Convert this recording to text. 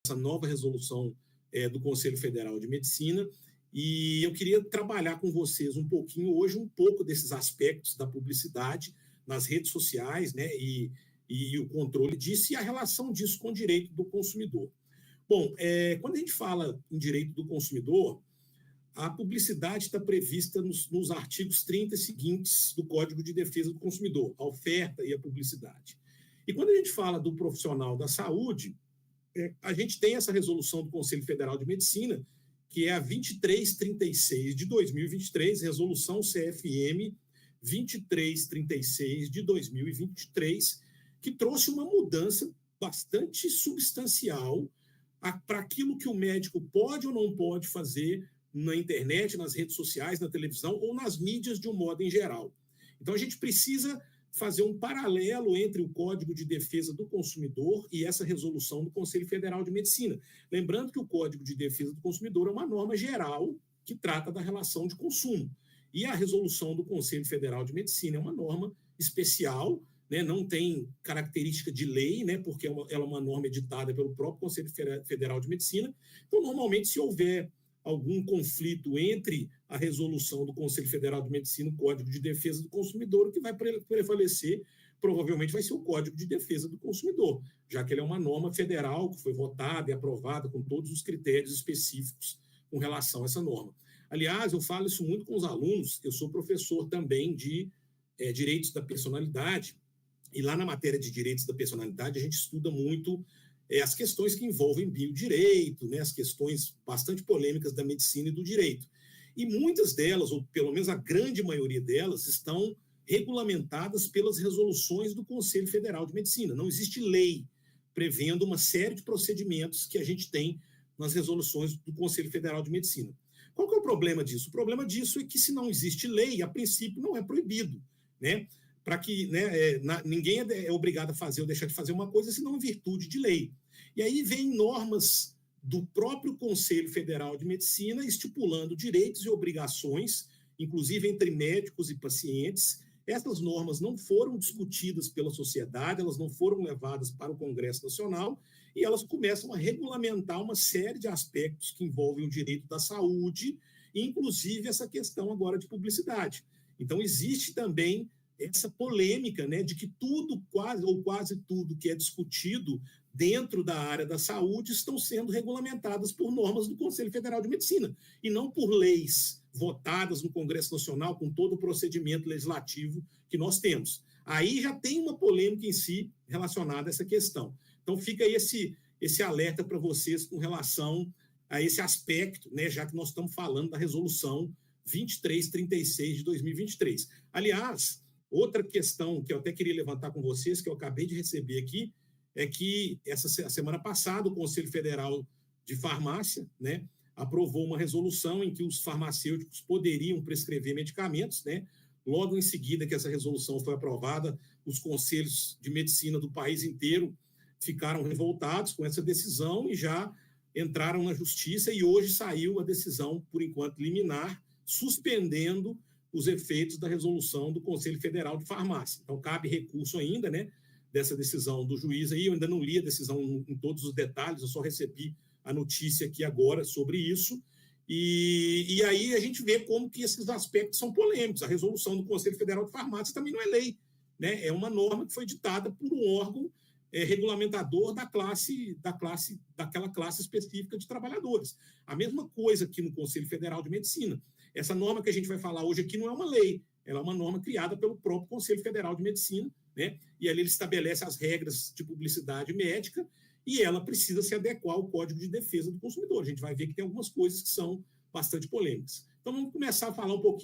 essa nova resolução do Conselho Federal de Medicina, e eu queria trabalhar com vocês um pouquinho hoje, um pouco desses aspectos da publicidade nas redes sociais, né, e o controle disso e a relação disso com o direito do consumidor. Bom, quando a gente fala em direito do consumidor, a publicidade está prevista nos artigos 30 e seguintes do Código de Defesa do Consumidor, a oferta e a publicidade. E quando a gente fala do profissional da saúde, a gente tem essa resolução do Conselho Federal de Medicina, que é a 2336 de 2023, resolução CFM 2336 de 2023, que trouxe uma mudança bastante substancial para aquilo que o médico pode ou não pode fazer na internet, nas redes sociais, na televisão ou nas mídias de um modo em geral. Então, a gente precisa fazer um paralelo entre o Código de Defesa do Consumidor e essa resolução do Conselho Federal de Medicina. Lembrando que o Código de Defesa do Consumidor é uma norma geral que trata da relação de consumo. E a resolução do Conselho Federal de Medicina é uma norma especial, né, não tem característica de lei, né, porque ela é uma norma editada pelo próprio Conselho Federal de Medicina. Então, normalmente, se houver algum conflito entre a resolução do Conselho Federal de Medicina e o Código de Defesa do Consumidor, o que vai prevalecer provavelmente vai ser o Código de Defesa do Consumidor, já que ele é uma norma federal que foi votada e aprovada com todos os critérios específicos com relação a essa norma. Aliás, eu falo isso muito com os alunos, eu sou professor também de Direitos da Personalidade, e lá na matéria de Direitos da Personalidade a gente estuda muito as questões que envolvem biodireito, né, as questões bastante polêmicas da medicina e do direito. E muitas delas, ou pelo menos a grande maioria delas, estão regulamentadas pelas resoluções do Conselho Federal de Medicina. Não existe lei prevendo uma série de procedimentos que a gente tem nas resoluções do Conselho Federal de Medicina. Qual que é o problema disso? O problema disso é que, se não existe lei, a princípio não é proibido, né? Para que ninguém é obrigado a fazer ou deixar de fazer uma coisa, senão em virtude de lei. E aí vem normas do próprio Conselho Federal de Medicina estipulando direitos e obrigações, inclusive entre médicos e pacientes. Essas normas não foram discutidas pela sociedade, elas não foram levadas para o Congresso Nacional e elas começam a regulamentar uma série de aspectos que envolvem o direito da saúde, inclusive essa questão agora de publicidade. Então, existe também essa polêmica, né, de que tudo, quase tudo que é discutido dentro da área da saúde estão sendo regulamentadas por normas do Conselho Federal de Medicina e não por leis votadas no Congresso Nacional com todo o procedimento legislativo que nós temos. Aí já tem uma polêmica em si relacionada a essa questão. Então fica aí esse alerta para vocês com relação a esse aspecto, né, já que nós estamos falando da resolução 2336 de 2023. Aliás, outra questão que eu até queria levantar com vocês, que eu acabei de receber aqui, é que essa semana passada o Conselho Federal de Farmácia, né, aprovou uma resolução em que os farmacêuticos poderiam prescrever medicamentos, né? Logo em seguida que essa resolução foi aprovada, os conselhos de medicina do país inteiro ficaram revoltados com essa decisão e já entraram na justiça, e hoje saiu a decisão, por enquanto liminar, suspendendo os efeitos da resolução do Conselho Federal de Farmácia. Então, cabe recurso ainda, né, dessa decisão do juiz aí. Eu ainda não li a decisão em todos os detalhes, eu só recebi a notícia aqui agora sobre isso. E aí a gente vê como que esses aspectos são polêmicos. A resolução do Conselho Federal de Farmácia também não é lei, né? É uma norma que foi ditada por um órgão regulamentador daquela classe específica de trabalhadores. A mesma coisa aqui no Conselho Federal de Medicina. Essa norma que a gente vai falar hoje aqui não é uma lei, ela é uma norma criada pelo próprio Conselho Federal de Medicina, né? E ali ele estabelece as regras de publicidade médica e ela precisa se adequar ao Código de Defesa do Consumidor. A gente vai ver que tem algumas coisas que são bastante polêmicas. Então vamos começar a falar um pouquinho